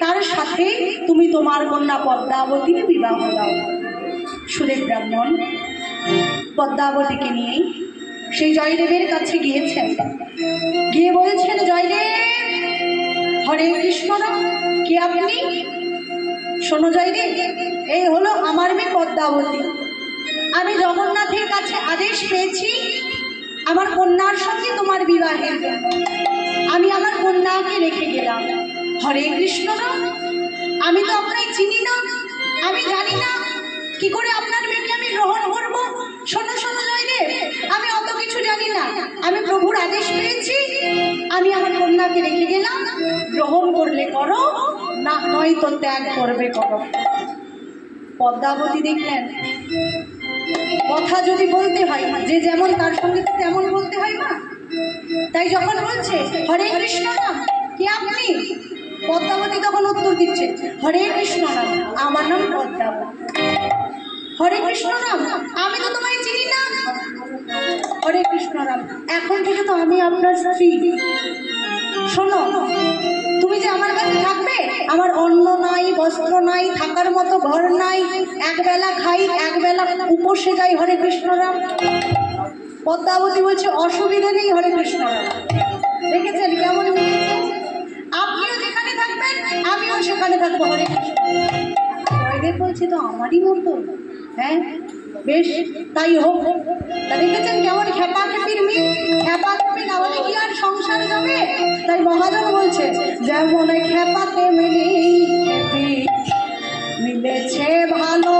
তার সাথে তুমি তোমার কন্যা পদ্মাবতীর বিবাহ দাও। সুদেব ব্রাহ্মণ পদ্মাবতীকে নিয়ে সেই জয়দেবের কাছে গিয়েছেন, গিয়ে বলছেন, জয়দেব হরে কৃষ্ণ রাম, কে আপনি? শোনো জয়দেব, এই হলো আমার মেয়ে পদ্মাবতী। আমি জগন্নাথের কাছে আদেশ পেয়েছি আমার কন্যার সঙ্গে তোমার বিবাহের জন্য। আমি আমার কন্যাকে রেখে গেলাম। হরে কৃষ্ণ রাম, আমি তো আপনাকে চিনি না, আমি জানি না কি করে আপনার মেয়েকে আমি গ্রহণ করব। শোনো শোনো জয়দেব, আমি অত কিছু জানি না, আমি প্রভুর আদেশ পেয়েছি, আমি আমার কন্যাকে রেখে গেলাম। গ্রহণ করলে করো, না নয়তো ত্যাগ করবে করো। পদ্মাবতী দেখলেন কথা যদি বলতে হয়, যে যেমন তার সঙ্গে তো তেমন বলতে হয় না, তাই যখন বলছে হরে কৃষ্ণ রাম, কে আপনি? পদ্মাবতী তখন উত্তর দিচ্ছে, হরে কৃষ্ণ রাম, আমার নাম পদ্মাবতী। হরে কৃষ্ণ রাম, আমি তো তোমায় চিনি না। হরে কৃষ্ণ রাম, এখন থেকে তো আমি আপনার স্ত্রী। শোনো, তুমি যে আমার কাছে থাকবে, আমার অন্ন নাই, বস্ত্র নাই, থাকার মতো ঘর নাই, একবেলা খাই একবেলা উপসে যাই। হরে কৃষ্ণ রাম। পদ্মাবতী বলছে, অসুবিধা নেই হরে কৃষ্ণ রাম। দেখেছেন কেমন? আপনিও যেখানে থাকবেন আমিও সেখানে থাকবো। হরে কৃষ্ণ। জয়দেব বলছে, তো আমারই মতো। হ্যাঁ বেশ, তাই হোক। তা দেখেছেন কেমন খেপাখেপির মিল? খেপাখেপি না হলে কি আর সংসার যাবে? তাই মহাজন বলছে, যেমন খেপাকে মিলি মিলেছে ভালো